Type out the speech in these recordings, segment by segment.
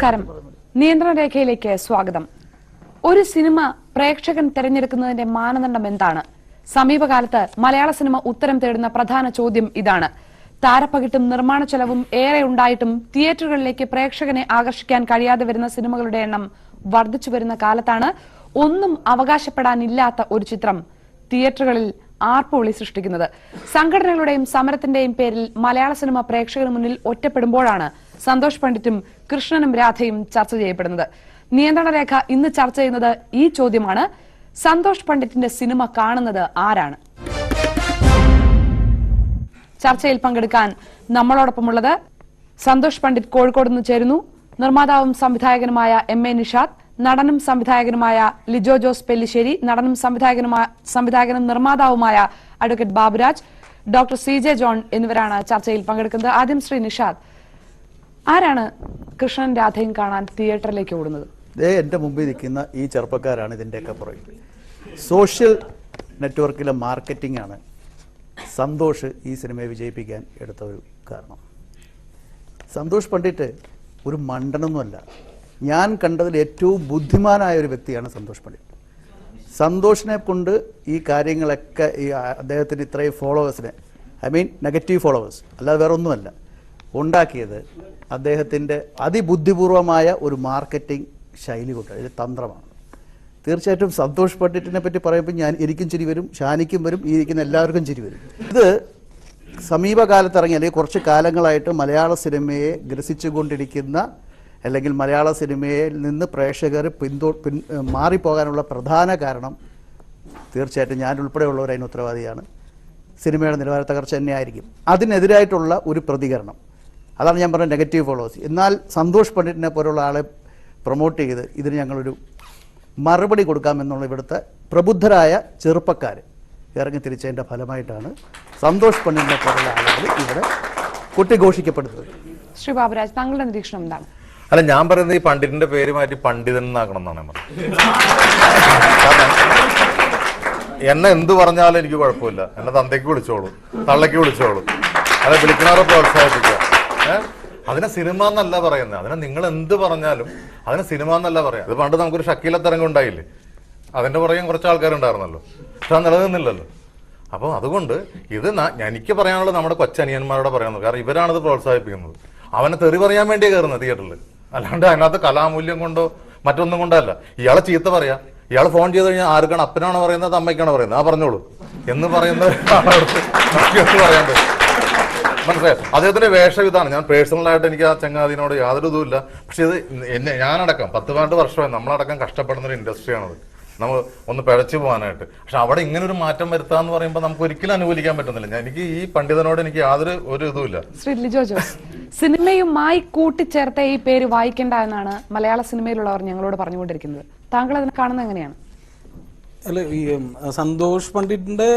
നമസ്കാരം. നിയന്ത്രണ രേഖയിലേക്ക് സ്വാഗതം. ഒരു സിനിമ പ്രേക്ഷകൻ തിരഞ്ഞെടുക്കുന്നതിന്റെ മാനദണ്ഡം എന്താണ്? സമീപകാലത്ത് മലയാള സിനിമ ഉത്തരം തേടുന്ന പ്രധാന ചോദ്യം ഇതാണ്. താരപ്പകിട്ടും നിർമ്മാണ ചെലവും ഏറെ ഉണ്ടായിട്ടും തിയേറ്ററുകളിലേക്ക് പ്രേക്ഷകനെ ആകർഷിക്കാൻ കഴിയാതെ വരുന്ന സിനിമകളുടെ എണ്ണം വർദ്ധിച്ചു വരുന്ന കാലത്താണ് ഒന്നും അവകാശപ്പെടാനില്ലാത്ത ഒരു ചിത്രം തിയേറ്ററുകളിൽ ആർപ്പുവിളി സൃഷ്ടിക്കുന്നത്. സംഘടനകളുടെയും സമരത്തിന്റെയും പേരിൽ മലയാള സിനിമ പ്രേക്ഷകന് മുന്നിൽ ഒറ്റപ്പെടുമ്പോഴാണ് സന്തോഷ് പണ്ഡിറ്റും കൃഷ്ണനും രാധയും ചർച്ച ചെയ്യപ്പെടുന്നത്. നിയന്ത്രണ രേഖ ഇന്ന് ചർച്ച ചെയ്യുന്നത് ഈ ചോദ്യമാണ്: സന്തോഷ് പണ്ഡിറ്റിന്റെ സിനിമ കാണുന്നത് ആരാണ്? ചർച്ചയിൽ പങ്കെടുക്കാൻ നമ്മളോടൊപ്പമുള്ളത് സന്തോഷ് പണ്ഡിറ്റ് കോഴിക്കോട് നിന്ന് ചേരുന്നു. നിർമ്മാതാവും സംവിധായകനുമായ MA നിഷാദ്, നടനും സംവിധായകനുമായ ലിജോ ജോസ് പെല്ലിശ്ശേരി, നടനും സംവിധായകനും നിർമ്മാതാവുമായ advocate Baburaj, doctor CJ John എന്നിവരാണ് ചർച്ചയിൽ പങ്കെടുക്കുന്നത്. ആദ്യം ശ്രീ നിഷാദ്, ആരാണ് കൃഷ്ണൻ രാധയും കാണാൻ തിയേറ്ററിലേക്ക് ഓടുന്നത്? എന്റെ മുമ്പിൽ നിൽക്കുന്ന ഈ ചെറുപ്പക്കാരാണ് ഇതിന്റെയൊക്കെ പുറകിൽ. സോഷ്യൽ നെറ്റ്വർക്കിലെ മാർക്കറ്റിംഗ് ആണ് സന്തോഷ് ഈ സിനിമയെ വിജയിപ്പിക്കാൻ എടുത്ത ഒരു കാരണം. സന്തോഷ് പണ്ഡിറ്റ് ഒരു മണ്ടനൊന്നുമല്ല. ഞാൻ കണ്ടതിൽ ഏറ്റവും ബുദ്ധിമാനായ ഒരു വ്യക്തിയാണ് സന്തോഷ് പണ്ഡിറ്റ്. സന്തോഷിനെ കൊണ്ട് ഈ കാര്യങ്ങളൊക്കെ ഈ അദ്ദേഹത്തിന് ഇത്രയും ഫോളോവേഴ്സിനെ, നെഗറ്റീവ് ഫോളോവേഴ്സ് അല്ലാതെ വേറെ ഒന്നുമല്ല, ഉണ്ടാക്കിയത് അദ്ദേഹത്തിൻ്റെ അതിബുദ്ധിപൂർവമായ ഒരു മാർക്കറ്റിംഗ് ശൈലി കൊണ്ട്. ഇത് തന്ത്രമാണ്. തീർച്ചയായിട്ടും സന്തോഷ് പണ്ഡിറ്റിനെ പറ്റി പറയുമ്പോൾ എനിക്കും ചിരി വരും, ഷാനിക്കും വരും, ഈ ഇരിക്കുന്ന എല്ലാവർക്കും ചിരി വരും. ഇത് സമീപകാലത്ത് ഇറങ്ങിയ അല്ലെങ്കിൽ കുറച്ച് കാലങ്ങളായിട്ട് മലയാള സിനിമയെ ഗ്രസിച്ചുകൊണ്ടിരിക്കുന്ന അല്ലെങ്കിൽ മലയാള സിനിമയിൽ നിന്ന് പ്രേക്ഷകർ മാറിപ്പോകാനുള്ള പ്രധാന കാരണം തീർച്ചയായിട്ടും ഞാൻ ഉൾപ്പെടെയുള്ളവർ അതിന് ഉത്തരവാദിയാണ്. സിനിമയുടെ നിലവാര തകർച്ച തന്നെയായിരിക്കും. അതിനെതിരായിട്ടുള്ള ഒരു പ്രതികരണം, അതാണ് ഞാൻ പറഞ്ഞ നെഗറ്റീവ് ഫോളോവേഴ്സ്. എന്നാൽ സന്തോഷ് പണ്ഡിറ്റിനെ പോലുള്ള ആളെ പ്രൊമോട്ട് ചെയ്ത് ഇതിന് ഞങ്ങളൊരു മറുപടി കൊടുക്കാമെന്നുള്ള ഇവിടുത്തെ പ്രബുദ്ധരായ ചെറുപ്പക്കാർ ഇറങ്ങി തിരിച്ചതിൻ്റെ ഫലമായിട്ടാണ് സന്തോഷ് പണ്ഡിറ്റിനെ പോലുള്ള ആളുകൾ ഇവിടെ കൊട്ടിഘോഷിക്കപ്പെടുന്നത്. ശ്രീ ബാബുരാജ്, താങ്കളുടെ നിരീക്ഷണം എന്താണ്? അല്ല, ഞാൻ പറയുന്നത് ഈ പണ്ഡിറ്റിന്റെ പേര് മാറ്റി പണ്ഡിതൻ എന്നാക്കണം എന്നാണ് ഞാൻ പറയുന്നത്. എന്നെ എന്ത് പറഞ്ഞാലും എനിക്ക് കുഴപ്പമില്ല. എന്നെ തന്തയ്ക്ക് വിളിച്ചോളൂ, തള്ളയ്ക്ക് വിളിച്ചോളൂ, അതെ, വിളിക്കണവരെ പ്രോത്സാഹിപ്പിക്കുക. അതിനെ സിനിമ എന്നല്ല പറയുന്നത്. അതിനെ നിങ്ങൾ എന്ത് പറഞ്ഞാലും അതിനെ സിനിമ എന്നല്ല പറയാം. അത് പണ്ട് നമുക്കൊരു ഷക്കീലത്തരംഗം ഉണ്ടായില്ലേ, അതിന്റെ പുറകെ കുറച്ച് ആൾക്കാരുണ്ടായിരുന്നല്ലോ, പക്ഷെ അത് നിലനിന്നില്ലല്ലോ. അപ്പോൾ അതുകൊണ്ട് ഇത് എനിക്ക് പറയാനുള്ളത് നമ്മുടെ കൊച്ചനിയന്മാരോട് പറയാനുള്ളത്. കാരണം ഇവരാണിത് പ്രോത്സാഹിപ്പിക്കുന്നത്. അവനെ തെറി പറയാൻ വേണ്ടിയേ കയറുന്നത് തിയേറ്ററിൽ, അല്ലാണ്ട് അതിനകത്ത് കലാമൂല്യം കൊണ്ടോ മറ്റൊന്നും കൊണ്ടല്ല. ഇയാളെ ചീത്ത പറയാ, ഇയാൾ ഫോൺ ചെയ്ത് കഴിഞ്ഞാൽ ആർക്കാണ്, അപ്പനാണോ പറയുന്നത് അമ്മയ്ക്കാണോ പറയുന്നത്, പറഞ്ഞോളൂ എന്ന് പറയുന്നത് പറയാൻ പറ്റും. മനസ്സിലായോ? അദ്ദേഹത്തിന്റെ വേഷം ഇതാണ്. ഞാൻ പേഴ്സണലായിട്ട് എനിക്ക് ആ ചങ്ങാതിനോട് യാതൊരു ഇതുമില്ല. പക്ഷെ ഇത് ഞാനടക്കം 10-12 വർഷമായി നമ്മളടക്കം കഷ്ടപ്പെടുന്ന ഒരു ഇൻഡസ്ട്രിയാണത്, നമ്മൾ ഒന്ന് പിഴച്ചു പോകാനായിട്ട്. പക്ഷെ അവിടെ ഇങ്ങനെ ഒരു മാറ്റം വരുത്താന്ന് പറയുമ്പോൾ നമുക്ക് ഒരിക്കലും അനുകൂലിക്കാൻ പറ്റുന്നില്ല. എനിക്ക് ഈ പണ്ഡിതനോട് എനിക്ക് യാതൊരു ഒരു ഇതുമില്ല. ശ്രീ ലിജോ ജോസ്, സിനിമയുമായി കൂട്ടിച്ചേർത്ത ഈ പേര് വായിക്കേണ്ട എന്നാണ് മലയാള സിനിമയിലുള്ളവർ ഞങ്ങളോട് പറഞ്ഞുകൊണ്ടിരിക്കുന്നത്. താങ്കൾ അതിനെ കാണുന്നത് എങ്ങനെയാണ്? അല്ല, ഈ സന്തോഷ് പണ്ഡിറ്റിന്റെ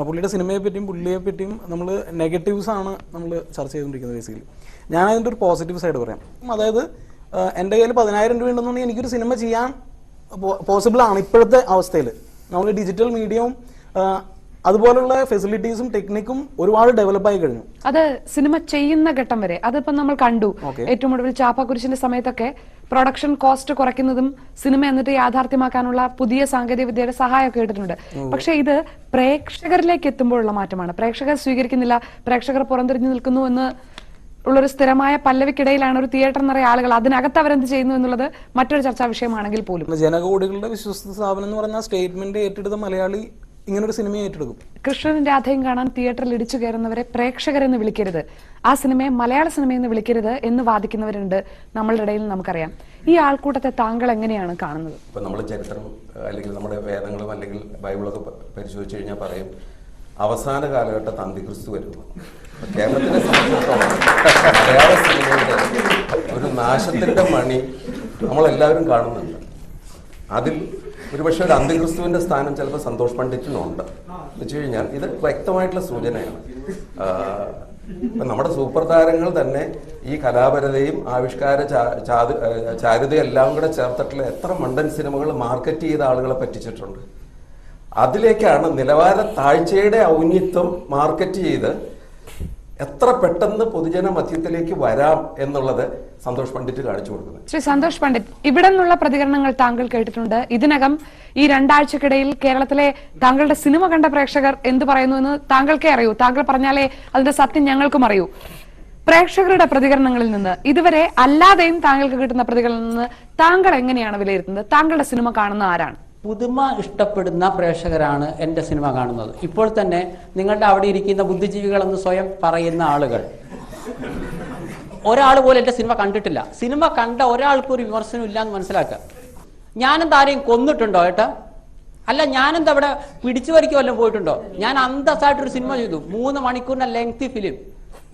പുള്ളിയുടെ സിനിമയെ പറ്റിയും പുള്ളിയെ പറ്റിയും നമ്മൾ നെഗറ്റീവ്സ് ആണ് നമ്മൾ ചർച്ച ചെയ്തുകൊണ്ടിരിക്കുന്നത്. ബേസിക്കലി ഞാൻ അതിൻ്റെ ഒരു പോസിറ്റീവ് സൈഡ് പറയാം. അതായത് എൻ്റെ കയ്യിൽ 10,000 രൂപ ഉണ്ടെന്നുണ്ടെങ്കിൽ എനിക്കൊരു സിനിമ ചെയ്യാൻ പോസിബിൾ ആണ്. ഇപ്പോഴത്തെ അവസ്ഥയിൽ നമ്മൾ ഡിജിറ്റൽ മീഡിയവും അതുപോലുള്ള ഫെസിലിറ്റീസും ടെക്നിക്കും ഒരുപാട് ഡെവലപ്പായി കഴിഞ്ഞു. അത് സിനിമ ചെയ്യുന്ന ഘട്ടം വരെ അതിപ്പോ നമ്മൾ കണ്ടു. ഏറ്റവും ഒടുവിൽ ചാപ്പാക്കുരിശിന്റെ സമയത്തൊക്കെ പ്രൊഡക്ഷൻ കോസ്റ്റ് കുറയ്ക്കുന്നതും സിനിമ എന്നിട്ട് യാഥാർത്ഥ്യമാക്കാനുള്ള പുതിയ സാങ്കേതിക വിദ്യയുടെ സഹായമൊക്കെ കേട്ടിട്ടുണ്ട്. പക്ഷെ ഇത് പ്രേക്ഷകരിലേക്ക് എത്തുമ്പോഴുള്ള മാറ്റമാണ്. പ്രേക്ഷകർ സ്വീകരിക്കുന്നില്ല, പ്രേക്ഷകർ പുറംതിരിഞ്ഞു നിൽക്കുന്നു എന്ന് ഉള്ളൊരു സ്ഥിരമായ പല്ലവിക്കിടയിലാണ് ഒരു തിയേറ്റർ നിറയെ ആളുകൾ. അതിനകത്ത് അവരെന്ത് ചെയ്യുന്നു എന്നുള്ളത് മറ്റൊരു ചർച്ചാ വിഷയമാണെങ്കിൽ പോലും. ജനകോടികളുടെ വിശ്വസ്ത സ്ഥാപനം എന്ന് പറഞ്ഞ സ്റ്റേറ്റ്മെന്റ് ഏറ്റെടുത്ത മലയാളി ഇങ്ങനൊരു സിനിമയെ ഏറ്റെടുക്കും. കൃഷ്ണനും രാധയും കാണാൻ തിയേറ്ററിൽ ഇടിച്ചു കയറുന്നവരെ പ്രേക്ഷകരെന്ന് വിളിക്കരുത്, ആ സിനിമയെ മലയാള സിനിമയെന്ന് വിളിക്കരുത് എന്ന് വാദിക്കുന്നവരുണ്ട് നമ്മളുടെ ഇടയിൽ. നമുക്കറിയാം. ഈ ആൾക്കൂട്ടത്തെ താങ്കൾ എങ്ങനെയാണ് കാണുന്നത്? ഇപ്പം നമ്മൾ ചരിത്രം അല്ലെങ്കിൽ നമ്മുടെ വേദങ്ങളും അല്ലെങ്കിൽ ബൈബിളൊക്കെ പരിശോധിച്ച് കഴിഞ്ഞാൽ പറയും അവസാന കാലഘട്ടത്ത് അന്തിക്രിസ്തു വരുന്നു. കേരളത്തിനെ സംബന്ധിച്ചിടത്തോളം മലയാള സിനിമയുടെ ഒരു നാശത്തിന്റെ മണി നമ്മളെല്ലാവരും കാണുന്നുണ്ട്. അതിൽ ഒരുപക്ഷെ ഒരു അന്തിക്രിസ്തുവിന്റെ സ്ഥാനം ചിലപ്പോൾ സന്തോഷ് പണ്ഡിറ്റിനുണ്ട് എന്ന് വെച്ച് കഴിഞ്ഞാൽ ഇത് വ്യക്തമായിട്ടുള്ള സൂചനയാണ്. ഇപ്പം നമ്മുടെ സൂപ്പർ താരങ്ങൾ തന്നെ ഈ കലാപരതയും ആവിഷ്കാര ചാരുതയും എല്ലാം കൂടെ ചേർത്തിട്ടുള്ള എത്ര മണ്ടൻ സിനിമകൾ മാർക്കറ്റ് ചെയ്ത ആളുകളെ പറ്റിച്ചിട്ടുണ്ട്. അതിലേക്കാണ് നിലവാര താഴ്ചയുടെ ഔന്നിത്യം മാർക്കറ്റ് ചെയ്ത് എത്ര പെട്ടെന്ന് പൊതുജന മധ്യത്തിലേക്ക് വരാം എന്നുള്ളത് സന്തോഷ് പണ്ഡിറ്റ് കാണിച്ചു കൊടുക്കുന്നത്. ശ്രീ സന്തോഷ് പണ്ഡിറ്റ്, ഇവിടെ നിന്നുള്ള പ്രതികരണങ്ങൾ താങ്കൾ കേട്ടിട്ടുണ്ട്. ഇതിനകം ഈ 2 ആഴ്ചക്കിടയിൽ കേരളത്തിലെ താങ്കളുടെ സിനിമ കണ്ട പ്രേക്ഷകർ എന്ത് പറയുന്നു എന്ന് താങ്കൾക്കേ അറിയൂ. താങ്കൾ പറഞ്ഞാലേ അതിന്റെ സത്യം ഞങ്ങൾക്കും അറിയൂ. പ്രേക്ഷകരുടെ പ്രതികരണങ്ങളിൽ നിന്ന് ഇതുവരെ അല്ലാതെയും താങ്കൾക്ക് കിട്ടുന്ന പ്രതികരണങ്ങളിൽ നിന്ന് താങ്കൾ എങ്ങനെയാണ് വിലയിരുത്തുന്നത്? താങ്കളുടെ സിനിമ കാണുന്ന ആരാണ്? പുതുമ ഇഷ്ടപ്പെടുന്ന പ്രേക്ഷകരാണ് എൻ്റെ സിനിമ കാണുന്നത്. ഇപ്പോൾ തന്നെ നിങ്ങളുടെ അവിടെ ഇരിക്കുന്ന ബുദ്ധിജീവികളെന്ന് സ്വയം പറയുന്ന ആളുകൾ ഒരാൾ പോലും എൻ്റെ സിനിമ കണ്ടിട്ടില്ല. സിനിമ കണ്ട ഒരാൾക്കും ഒരു വിമർശനം ഇല്ല എന്ന് മനസ്സിലാക്കുക. ഞാനെന്താ ആരെയും കൊന്നിട്ടുണ്ടോ ഏട്ടാ? അല്ല, ഞാനെന്താ അവിടെ പിടിച്ചു വരിക്കോ വല്ലതും പോയിട്ടുണ്ടോ? ഞാൻ അന്തസ്സായിട്ടൊരു സിനിമ ചെയ്തു. 3 മണിക്കൂറിന്റെ ലെങ്തി ഫിലിം,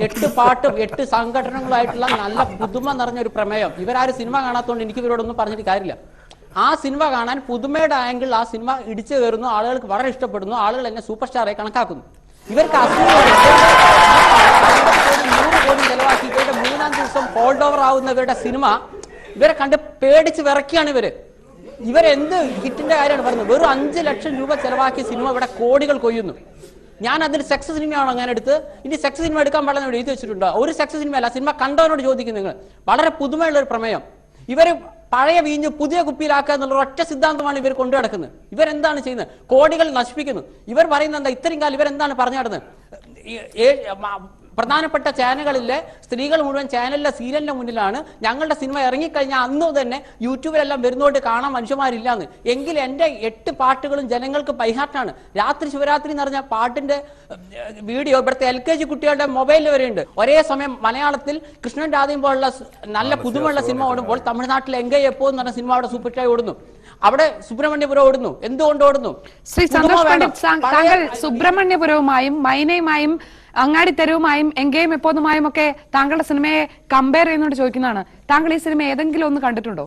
8 പാട്ടും 8 സംഘടനകളായിട്ടുള്ള നല്ല പുതുമ നിറഞ്ഞൊരു പ്രമേയം. ഇവരാരും സിനിമ കാണാത്തതുകൊണ്ട് എനിക്ക് ഇവരോടൊന്നും പറഞ്ഞിട്ട് കാര്യമില്ല. ആ സിനിമ കാണാൻ പുതുമയുടെ ആംഗിൾ ആ സിനിമ ഇടിച്ചു കയറുന്നു, ആളുകൾക്ക് വളരെ ഇഷ്ടപ്പെടുന്നു, ആളുകൾ എന്നെ സൂപ്പർ സ്റ്റാറായി കണക്കാക്കുന്നു. ഇവർക്ക് 100 കോടി ചെലവാക്കി ഇവരുടെ 3-ാം ദിവസം ഹോൾഡ് ഓവർ ആവുന്ന ഇവരുടെ സിനിമ ഇവരെ കണ്ട് പേടിച്ച് വിറയ്ക്കുകയാണ്. ഇവരെന്ത് ഹിറ്റിന്റെ കാര്യമാണ് പറയുന്നത്? വെറും 5 ലക്ഷം രൂപ ചെലവാക്കിയ സിനിമ ഇവിടെ കോടികൾ കൊയ്യുന്നു. ഞാൻ അതിൽ സെക്സ് സിനിമയാണോ ഞാൻ എടുത്ത്? ഇനി സെക്സ് സിനിമ എടുക്കാൻ പാടില്ല എഴുതി വെച്ചിട്ടുണ്ടോ? ഒരു സെക്സ് സിനിമ അല്ല. സിനിമ കണ്ടവനോട് ചോദിക്കും നിങ്ങൾ. വളരെ പുതുമയുള്ള ഒരു പ്രമേയം. ഇവർ പഴയ വീഞ്ഞ് പുതിയ കുപ്പിയിലാക്കുക എന്നുള്ള ഒറ്റ സിദ്ധാന്തമാണ് ഇവർ കൊണ്ടു നടക്കുന്നത്. ഇവരെന്താണ് ചെയ്യുന്നത്? കോടികൾ നശിപ്പിക്കുന്നു. ഇവർ പറയുന്നത് എന്താ? ഇത്രയും കാലം ഇവരെന്താണ് പറഞ്ഞു നടന്നത്? പ്രധാനപ്പെട്ട ചാനലുകളിലെ സ്ത്രീകൾ മുഴുവൻ ചാനലിലെ സീരിയലിന്റെ മുന്നിലാണ്. ഞങ്ങളുടെ സിനിമ ഇറങ്ങിക്കഴിഞ്ഞാൽ അന്ന് തന്നെ യൂട്യൂബിലെല്ലാം വരുന്നോണ്ട് കാണാൻ മനുഷ്യന്മാരില്ലാന്ന്. എങ്കിൽ എൻ്റെ 8 പാട്ടുകളും ജനങ്ങൾക്ക് ബൈഹാർട്ടാണ്. രാത്രി ശിവരാത്രി എന്ന് പറഞ്ഞ പാട്ടിന്റെ വീഡിയോ ഇവിടുത്തെ LKG കുട്ടികളുടെ മൊബൈലിൽ വരെയുണ്ട്. ഒരേ സമയം മലയാളത്തിൽ കൃഷ്ണൻ രാധയും പോലുള്ള നല്ല പുതുമുള്ള സിനിമ ഓടുമ്പോൾ തമിഴ്നാട്ടിൽ എങ്കൈ എപ്പോ എന്ന് പറഞ്ഞ സിനിമ അവിടെ സൂപ്പർഹിറ്റായി ഓടുന്നു. അവിടെ സുബ്രഹ്മണ്യപുരം ഓടുന്നു. എന്തുകൊണ്ട് ഓടുന്നു? ശ്രീ സന്തോഷ് പണ്ഡിറ്റ്, താങ്കൾ സുബ്രഹ്മണ്യപുരവുമായും മൈനയുമായും അങ്ങാടി തെരുവുമായും എങ്കേയും എപ്പോന്നുമായും ഒക്കെ താങ്കളുടെ സിനിമയെ കമ്പയർ ചെയ്യുന്നോണ്ട് ചോദിക്കുന്നതാണ്. താങ്കൾ ഈ സിനിമ ഏതെങ്കിലും ഒന്ന് കണ്ടിട്ടുണ്ടോ?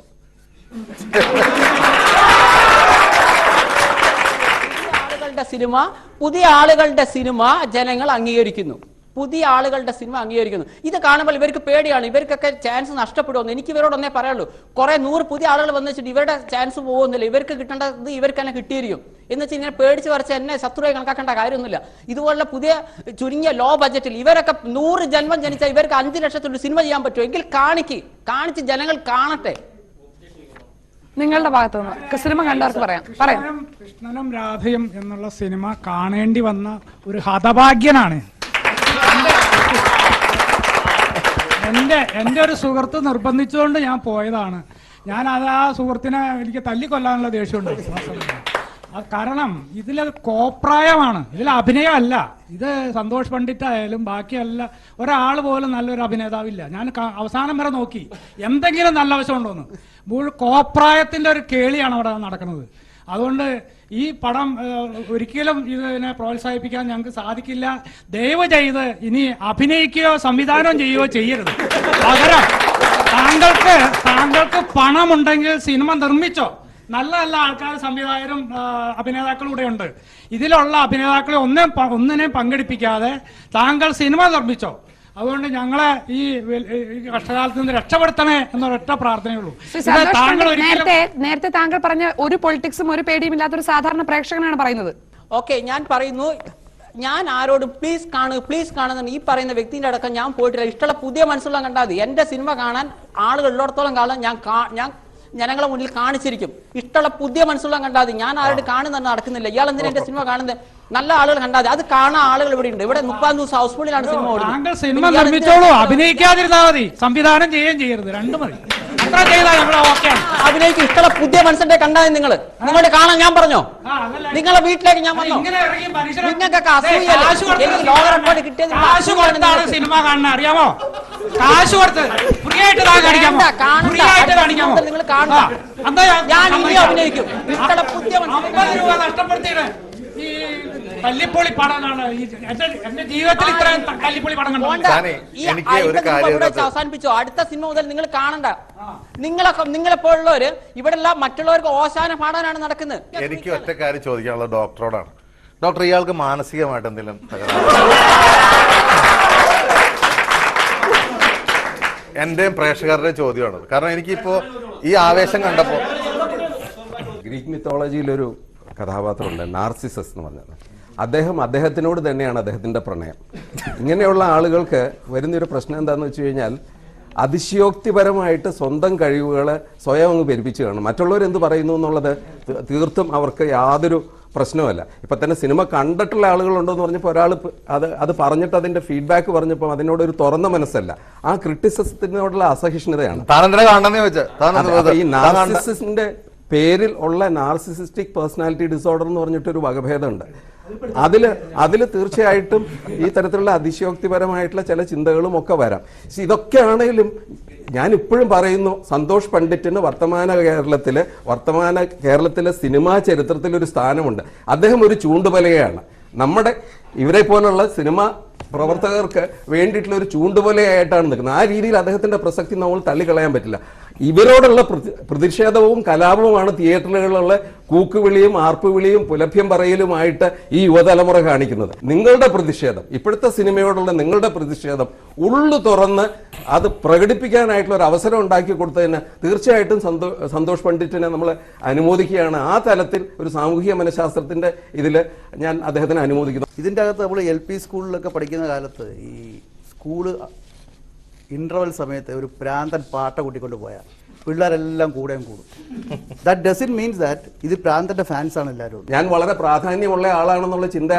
പുതിയ ആളുകളുടെ സിനിമ ജനങ്ങൾ അംഗീകരിക്കുന്നു. പുതിയ ആളുകളുടെ സിനിമ അംഗീകരിക്കുന്നു. ഇത് കാണുമ്പോൾ ഇവർക്ക് പേടിയാണ്. ഇവർക്കൊക്കെ ചാൻസ് നഷ്ടപ്പെടുമെന്ന് എനിക്ക് ഇവരോടൊന്നേ പറയാനുള്ളൂ. കുറെ 100 പുതിയ ആളുകൾ വന്നു വെച്ചിട്ട് ഇവരുടെ ചാൻസ് പോകുന്നില്ല. ഇവർക്ക് കിട്ടേണ്ടത് ഇവർക്ക് തന്നെ കിട്ടിയിരിക്കും എന്ന് വെച്ചാൽ ഇങ്ങനെ പേടിച്ച് വരച്ച് എന്നെ ശത്രുവായി കണക്കാക്കേണ്ട കാര്യമൊന്നുമില്ല. ഇതുപോലുള്ള പുതിയ ചുരുങ്ങിയ ലോ ബഡ്ജറ്റിൽ ഇവരൊക്കെ 100 ജന്മം ജനിച്ചാൽ ഇവർക്ക് 5 ലക്ഷത്തിൽ സിനിമ ചെയ്യാൻ പറ്റുമോ? എങ്കിൽ കാണിച്ച് ജനങ്ങൾ കാണട്ടെ. നിങ്ങളുടെ ഭാഗത്തുനിന്ന് സിനിമ കണ്ടവർക്ക് പറയാം. കൃഷ്ണനും രാധയും എന്നുള്ള സിനിമ കാണേണ്ടി വന്ന ഒരു ഹതഭാഗ്യനാണ്. എൻ്റെ ഒരു സുഹൃത്ത് നിർബന്ധിച്ചുകൊണ്ട് ഞാൻ പോയതാണ്. ഞാൻ ആ സുഹൃത്തിനെ എനിക്ക് തല്ലിക്കൊല്ലാനുള്ള ദേഷ്യമുണ്ട്. കാരണം ഇതിൽ കോപ്രായമാണ്, ഇതിൽ അഭിനയമല്ല. ഇത് സന്തോഷ് പണ്ഡിറ്റ് ആയാലും ബാക്കിയല്ല ഒരാൾ പോലും നല്ലൊരു അഭിനേതാവില്ല. ഞാൻ അവസാനം വരെ നോക്കി എന്തെങ്കിലും നല്ല വശമുണ്ടോന്ന്. കോപ്രായത്തിന്റെ ഒരു കേളിയാണ് അവിടെ നടക്കുന്നത്. അതുകൊണ്ട് ഈ പടം ഒരിക്കലും ഇതിനെ പ്രോത്സാഹിപ്പിക്കാൻ ഞങ്ങൾക്ക് സാധിക്കില്ല. ദയവ് ചെയ്ത് ഇനി അഭിനയിക്കുകയോ സംവിധാനം ചെയ്യുകയോ ചെയ്യരുത്. പകരം താങ്കൾക്ക് പണമുണ്ടെങ്കിൽ സിനിമ നിർമ്മിച്ചോ. നല്ല നല്ല ആൾക്കാർ, സംവിധായകരും അഭിനേതാക്കളും കൂടെ ഉണ്ട്. ഇതിലുള്ള അഭിനേതാക്കളെ ഒന്നിനെയും പങ്കെടുപ്പിക്കാതെ താങ്കൾ സിനിമ നിർമ്മിച്ചോ. അതുകൊണ്ട് ഞങ്ങളെ ഈ കഷ്ടകാലത്ത് നിന്ന് രക്ഷപ്പെടുത്തണേ എന്നൊരൊറ്റ പ്രാർത്ഥനയുള്ളൂ. നേരത്തെ താങ്കൾ പറഞ്ഞ ഒരു പൊളിറ്റിക്സും ഒരു പേടിയും ഇല്ലാത്തൊരു സാധാരണ പ്രേക്ഷകനാണ് പറയുന്നത്. ഓക്കെ, ഞാൻ പറയുന്നു, ഞാൻ ആരോടും പ്ലീസ് കാണുന്ന ഈ പറയുന്ന വ്യക്തിന്റെ അടക്കം ഞാൻ പോയിട്ടില്ല. ഇഷ്ടമുള്ള പുതിയ മനസ്സുള്ള കണ്ടാൽ മതി. എന്റെ സിനിമ കാണാൻ ആളുകൾ ഉള്ളിടത്തോളം കാലം ഞാൻ ജനങ്ങളെ മുന്നിൽ കാണിച്ചിരിക്കും. ഇഷ്ടമുള്ള പുതിയ മനസ്സുള്ള കണ്ടാൽ മതി. ഞാൻ ആരോട് കാണുന്ന നടക്കുന്നില്ല. ഇയാൾ എന്തിനാ എന്റെ സിനിമ കാണുന്നത്? നല്ല ആളുകൾ കണ്ടാൽ അത് കാണാൻ ആളുകൾ ഇവിടെ ഉണ്ട്. ഇവിടെ 30 ദിവസം ഹൗസ്ഫുള്ളിലാണ് സിനിമ ഓടുന്നത്. സിനിമ നിർമ്മിച്ചോളൂ, അഭിനയിക്കാതിരുന്നാൽ മതി. സംവിധാനം ചെയ്യുകയും ചെയ്യരുത്, രണ്ടും മതി. അഭിനയിക്കും. ഇഷ്ടമുള്ള പുതിയ മനസ്സിന്റെ കണ്ടാൽ നിങ്ങളുടെ കാണാൻ ഞാൻ പറഞ്ഞോ? നിങ്ങളെ വീട്ടിലേക്ക് ഞാൻ വന്നോ? നിങ്ങൾക്കൊക്കെ അസൂയ ലോക റെക്കോർഡ് കിട്ടിയത് സിനിമ കാണാൻ അറിയാമോ? കാശ് കൊടുത്ത് ഫ്രീ ആയിട്ട് നിങ്ങൾ കാണണ്ട. ഞാൻ ഇനി അഭിനയിക്കും. ഇഷ്ടമുള്ള പുതിയ 50 രൂപ നഷ്ടപ്പെടുത്തിയിട്ട് ഈ തല്ലിപ്പൊളി പടമാണ് എന്റെ ജീവിതത്തിൽ ഇത്രയും തല്ലിപ്പൊളി പടം അവസാനിപ്പിച്ചോ. അടുത്ത സിനിമ മുതൽ നിങ്ങൾ കാണണ്ട. നിങ്ങളെ പോലുള്ളവര് ഇവിടെ മറ്റുള്ളവർക്ക് ഓശാന പാടാനാണ് നടക്കുന്നത്. എനിക്ക് ഒറ്റ കാര്യം ചോദിക്കാനുള്ളത് ഡോക്ടറോടാണ്. ഡോക്ടർ, ഇയാൾക്ക് മാനസികമായിട്ട് എന്തെങ്കിലും എന്റെയും പ്രേക്ഷകരുടെ ചോദ്യമാണ്. കാരണം എനിക്കിപ്പോ ഈ ആവേശം കണ്ടപ്പോ ഗ്രീക്ക് മിത്തോളജിയിലൊരു കഥാപാത്രമുണ്ട്, നാർസിസസ് എന്ന് പറഞ്ഞത്. അദ്ദേഹത്തിനോട് തന്നെയാണ് അദ്ദേഹത്തിന്റെ പ്രണയം. ഇങ്ങനെയുള്ള ആളുകൾക്ക് വരുന്നൊരു പ്രശ്നം എന്താണെന്ന് വെച്ച് കഴിഞ്ഞാൽ അതിശയോക്തിപരമായിട്ട് സ്വന്തം കഴിവുകളെ സ്വയം അങ്ങ് പെരുപ്പിച്ച് കാണും. മറ്റുള്ളവർ എന്ത് പറയുന്നു എന്നുള്ളത് തീർത്തും അവർക്ക് യാതൊരു പ്രശ്നമല്ല. ഇപ്പൊ തന്നെ സിനിമ കണ്ടിട്ടുള്ള ആളുകളുണ്ടോന്ന് പറഞ്ഞപ്പോൾ ഒരാൾ അത് പറഞ്ഞിട്ട് അതിന്റെ ഫീഡ്ബാക്ക് പറഞ്ഞപ്പോൾ അതിനോടൊരു തുറന്ന മനസ്സല്ല, ആ ക്രിറ്റിസിസത്തിനോടുള്ള അസഹിഷ്ണുതയാണ്. ഈ നാർസിസിന്റെ പേരിൽ ഉള്ള നാർസിസിസ്റ്റിക് പേഴ്സണാലിറ്റി ഡിസോർഡർ എന്ന് പറഞ്ഞിട്ടൊരു വകഭേദമുണ്ട്. അതില് തീർച്ചയായിട്ടും ഈ തരത്തിലുള്ള അതിശയോക്തിപരമായിട്ടുള്ള ചില ചിന്തകളും ഒക്കെ വരാം. ഇതൊക്കെ ആണെങ്കിലും ഞാൻ ഇപ്പോഴും പറയുന്നു, സന്തോഷ് പണ്ഡിറ്റിന് വർത്തമാന കേരളത്തിലെ സിനിമാ ചരിത്രത്തിൽ ഒരു സ്ഥാനമുണ്ട്. അദ്ദേഹം ഒരു ചൂണ്ടുപലകയാണ്. നമ്മുടെ ഇവരെ പോലുള്ള സിനിമാ പ്രവർത്തകർക്ക് വേണ്ടിയിട്ടുള്ള ഒരു ചൂണ്ടുപലയായിട്ടാണ് നിൽക്കുന്നത്. ആ രീതിയിൽ അദ്ദേഹത്തിന്റെ പ്രസക്തി നമ്മൾ തള്ളിക്കളയാൻ പറ്റില്ല. ഇവരോടുള്ള പ്രതിഷേധവും കലാപവുമാണ് തിയേറ്ററുകളിലുള്ള കൂക്കുവിളിയും ആർപ്പുവിളിയും പുലഭ്യം പറയലുമായിട്ട് ഈ യുവതലമുറ കാണിക്കുന്നത്. നിങ്ങളുടെ പ്രതിഷേധം, ഇപ്പോഴത്തെ സിനിമയോടുള്ള നിങ്ങളുടെ പ്രതിഷേധം ഉള്ളു തുറന്ന് അത് പ്രകടിപ്പിക്കാനായിട്ടുള്ള ഒരു അവസരം ഉണ്ടാക്കി കൊടുത്തതിന് തീർച്ചയായിട്ടും സന്തോഷ് പണ്ഡിറ്റിനെ നമ്മൾ അനുമോദിക്കുകയാണ്. ആ തലത്തിൽ ഒരു സാമൂഹിക മനഃശാസ്ത്രത്തിന്റെ ഇതില് ഞാൻ അദ്ദേഹത്തിനെ അനുമോദിക്കുന്നു. ഇതിൻ്റെ അകത്ത് നമ്മൾ LP സ്കൂളിലൊക്കെ പഠിക്കുന്ന കാലത്ത് ഈ സ്കൂള് ഇന്റർവെൽ സമയത്ത് ഒരു പ്രാന്തൻ പാട്ട കൂട്ടിക്കൊണ്ട് പോയാൽ പിള്ളേരെല്ലാം കൂടും. ദാറ്റ് ഡസന്റ് മീൻസ് ദാറ്റ് ഇത് പ്രാന്തന്റെ ഫാൻസ് ആണ് എല്ലാവരും. ഞാൻ വളരെ പ്രാധാന്യമുള്ള ആളാണെന്നുള്ള ചിന്ത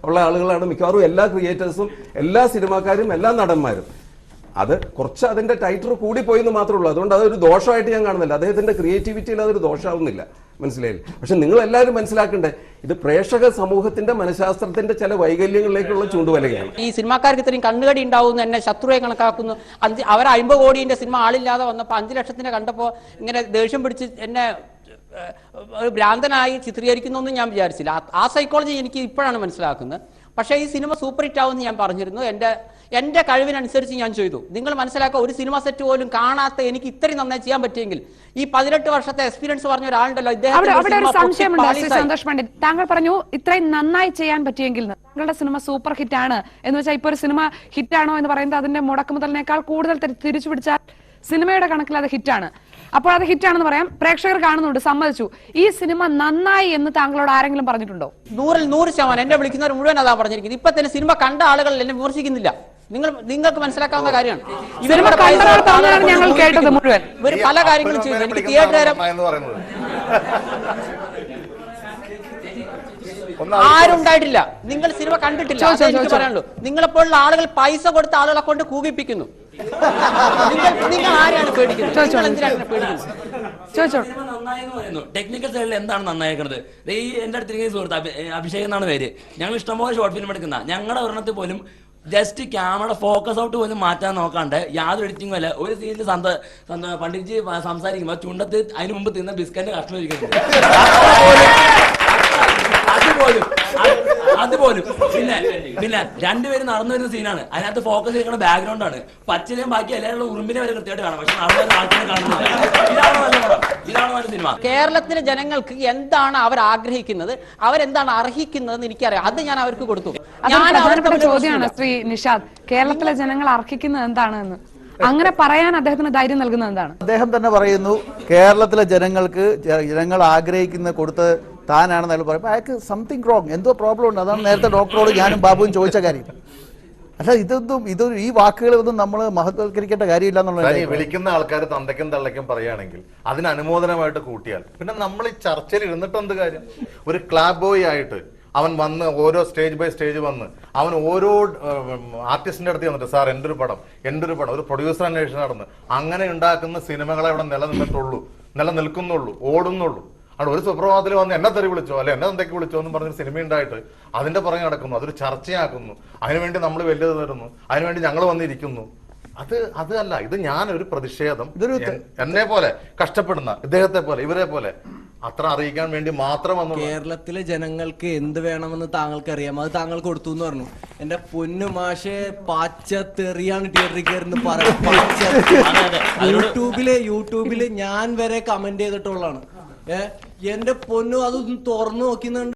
ഉള്ള ആളുകളാണ് മിക്കവാറും എല്ലാ ക്രിയേറ്റേഴ്സും, എല്ലാ സിനിമാക്കാരും, എല്ലാ നടന്മാരും. അത് കുറച്ച് അതിന്റെ ടൈറ്റർ കൂടിപ്പോയി എന്ന് മാത്രമേ ഉള്ളൂ. അതുകൊണ്ട് അതൊരു ദോഷമായിട്ട് ഞാൻ കാണുന്നില്ല. അദ്ദേഹത്തിന്റെ ക്രിയേറ്റിവിറ്റിയിൽ അതൊരു ദോഷമാവുന്നില്ല, മനസ്സിലായില്ല. പക്ഷെ നിങ്ങൾ എല്ലാവരും മനസ്സിലാക്കണ്ടേ, ഇത് പ്രേക്ഷക സമൂഹത്തിന്റെ മനഃശാസ്ത്രത്തിന്റെ ചില വൈകല്യങ്ങളിലേക്കുള്ള ചൂണ്ടുവലകയാണ്. ഈ സിനിമാക്കാർക്ക് ഇത്രയും കണ്ണുകടി ഉണ്ടാവുന്നു, എന്നെ ശത്രുവായി കണക്കാക്കുന്നു. അവർ 50 കോടിന്റെ സിനിമ ആളില്ലാതെ വന്നപ്പോൾ 5 ലക്ഷത്തിന് കണ്ടപ്പോൾ ഇങ്ങനെ ദേഷ്യം പിടിച്ച് എന്നെ ഒരു ഭ്രാന്തനായി ചിത്രീകരിക്കുന്നു ഞാൻ വിചാരിച്ചില്ല. ആ സൈക്കോളജി എനിക്ക് ഇപ്പോഴാണ് മനസ്സിലാക്കുന്നത്. പക്ഷേ ഈ സിനിമ സൂപ്പർ ഹിറ്റ് ആവുമെന്ന് ഞാൻ പറഞ്ഞിരുന്നു. എന്റെ കഴിവിനനുസരിച്ച് ഞാൻ ചെയ്തു. നിങ്ങൾ മനസ്സിലാക്കുക, ഒരു സിനിമ സെറ്റ് പോലും കാണാത്ത എനിക്ക് ഇത്രയും നന്നായി ചെയ്യാൻ പറ്റിയെങ്കിൽ ഈ 18 വർഷത്തെ എക്സ്പീരിയൻസ് പറഞ്ഞ ഒരാളുണ്ടല്ലോ, അവിടെ ഒരു സംശയമുണ്ട് സന്തോഷ് പണ്ഡിറ്റ്. താങ്കൾ പറഞ്ഞു ഇത്രയും നന്നായി ചെയ്യാൻ പറ്റിയെങ്കിൽ താങ്കളുടെ സിനിമ സൂപ്പർ ഹിറ്റ് ആണ് എന്ന് വെച്ചാൽ ഇപ്പൊ ഒരു സിനിമ ഹിറ്റാണോ എന്ന് പറയുന്നത് അതിന്റെ മുടക്കുമുതലിനേക്കാൾ കൂടുതൽ തിരിച്ചു പിടിച്ചാൽ സിനിമയുടെ കണക്കിൽ അത് ഹിറ്റാണ്. അപ്പോൾ അത് ഹിറ്റാണെന്ന് പറയാം, പ്രേക്ഷകർ കാണുന്നുണ്ട്, സമ്മതിച്ചു. ഈ സിനിമ നന്നായി എന്ന് താങ്കളോട് ആരെങ്കിലും പറഞ്ഞിട്ടുണ്ടോ? 100% എന്നെ വിളിക്കുന്നവർ മുഴുവൻ അതാ പറഞ്ഞിരിക്കുന്നത്. ഇപ്പൊ തന്നെ സിനിമ കണ്ട ആളുകൾ എന്നെ വിമർശിക്കുന്നില്ല. നിങ്ങൾക്ക് മനസ്സിലാക്കാവുന്ന കാര്യമാണ്. ഞങ്ങൾ കേട്ടത് മുഴുവൻ ഇവർ പല കാര്യങ്ങളും ചെയ്തു. എനിക്ക് തിയേറ്റർ ആരുണ്ടായിട്ടില്ല. നിങ്ങൾ സിനിമ കണ്ടിട്ടില്ല, എനിക്ക് പറയാനുള്ളൂ. നിങ്ങളെപ്പോലുള്ള ആളുകൾ പൈസ കൊടുത്ത ആളുകളെ കൊണ്ട് കൂകിപ്പിക്കുന്നു. നിങ്ങൾ ആരെയാണ് പേടിക്കുന്നത്? ടെക്നിക്കൽ സൈഡിൽ എന്താണ് നന്നായിരിക്കുന്നത്? ഈ എന്റെ അടുത്തിരിക്കുന്ന സുഹൃത്ത് അഭിഷേക് എന്നാണ് പേര്. ഞങ്ങൾ ഇഷ്ടംപോലെ ഷോർട്ട് ഫിലിം എടുക്കുന്ന ഞങ്ങളുടെ ഒരെണ്ണത്തിൽ പോലും ജസ്റ്റ് ക്യാമറ ഫോക്കസ് ഔട്ട് പോലും മാറ്റാൻ നോക്കാണ്ട് യാതൊരു എഡിറ്റിംഗും അല്ല. ഒരു സീനിൽ പണ്ഡിറ്റ് സംസാരിക്കുമ്പോൾ ചുണ്ടത്ത് അതിന് മുമ്പ് തിന്ന ബിസ്ക്കറ്റിന്റെ കഷ്ണം ഇരിക്കുന്നത് അതുപോലും പിന്നെ രണ്ടുപേരും നടന്നു വരുന്ന സീനാണ്. അതിനകത്ത് ഫോക്കസ് ചെയ്യുന്ന ബാക്ക്ഗ്രൗണ്ട് ആണ്. പച്ചനെയും ബാക്കി എല്ലാവരും ഉറുമ്പിനെ വരെ കൃത്യമായിട്ട് കാണാം. പക്ഷെ നടന്നു വരുന്ന ആൾക്കാരെ കാണുന്നില്ല. ഇതാണ് നല്ല പടം, ഇതാണ് നല്ല സിനിമ. കേരളത്തിലെ ജനങ്ങൾക്ക് എന്താണ് അവർ ആഗ്രഹിക്കുന്നത്, അവരെന്താണ് അർഹിക്കുന്നതെന്ന് എനിക്കറിയാം. അത് ഞാൻ അവർക്ക് കൊടുത്തു. ചോദ്യമാണ് ശ്രീ നിഷാദ്, കേരളത്തിലെ ജനങ്ങൾ അർഹിക്കുന്നത് എന്താണെന്ന് അങ്ങനെ പറയാൻ അദ്ദേഹത്തിന് ധൈര്യം നൽകുന്നത് എന്താണ്? അദ്ദേഹം തന്നെ പറയുന്നു കേരളത്തിലെ ജനങ്ങൾ ആഗ്രഹിക്കുന്ന കൊടുത്ത് താനാണെന്ന് അയാൾ പറയുമ്പോൾ അയാൾക്ക് സംതിങ് റോങ്, എന്തോ പ്രോബ്ലം ഉണ്ട്. അതാണ് നേരത്തെ ഡോക്ടറോട് ഞാനും ബാബുവും ചോദിച്ച കാര്യം. പക്ഷെ ഇതൊന്നും ഈ വാക്കുകളൊന്നും നമ്മൾ മഹത്വവൽക്കരിക്കേണ്ട കാര്യമില്ല എന്നുള്ളത്. വിളിക്കുന്ന ആൾക്കാർ തന്തയ്ക്കും തള്ളയ്ക്കും പറയുകയാണെങ്കിൽ അതിന് അനുമോദനമായിട്ട് കൂട്ടിയാൽ പിന്നെ നമ്മൾ ഈ ചർച്ചയിൽ ഇരുന്നിട്ട് എന്ത് കാര്യം? ഒരു ക്ലാബ് ബോയ് ആയിട്ട് അവൻ വന്ന് ഓരോ സ്റ്റേജ് ബൈ സ്റ്റേജ് വന്ന് അവൻ ഓരോ ആർട്ടിസ്റ്റിന്റെ അടുത്ത് വന്നിട്ട് സാർ എൻ്റെ ഒരു പടം ഒരു പ്രൊഡ്യൂസർ അന്വേഷണം നടന്ന് അങ്ങനെ ഉണ്ടാക്കുന്ന സിനിമകളെ അവിടെ നിലനിൽക്കുന്നുള്ളൂ, ഓടുന്നുള്ളൂ. അവിടെ ഒരു സുപ്രഭാതത്തിൽ വന്ന് എന്നെ തെറി വിളിച്ചോ അല്ലെ എന്നെ എന്തൊക്കെ വിളിച്ചോ എന്ന് പറഞ്ഞൊരു സിനിമ ഉണ്ടായിട്ട് അതിന്റെ പുറകെ നടക്കുന്നു, അതൊരു ചർച്ചയാക്കുന്നു, അതിനുവേണ്ടി നമ്മൾ വലിയത് തരുന്നു, അതിനുവേണ്ടി ഞങ്ങൾ വന്നിരിക്കുന്നു. അതല്ല, ഇത് ഞാനൊരു പ്രതിഷേധം എന്നെ പോലെ കഷ്ടപ്പെടുന്ന ഇദ്ദേഹത്തെ പോലെ ഇവരെ പോലെ അത്ര അറിയിക്കാൻ വേണ്ടി മാത്രം വന്നു. കേരളത്തിലെ ജനങ്ങൾക്ക് എന്ത് വേണമെന്ന് താങ്കൾക്ക് അറിയാം, അത് താങ്കൾ കൊടുത്തു എന്ന് പറഞ്ഞു. എന്റെ പൊന്നു മാഷെ പച്ചത്തെറിയാണ് തിയേറ്ററിൽ കയറുന്ന യൂട്യൂബില് ഞാൻ വരെ കമന്റ് ചെയ്തിട്ടുള്ളതാണ്. എന്റെ പൊന്നു അതൊന്ന് തുറന്നു നോക്കുന്നുണ്ട്.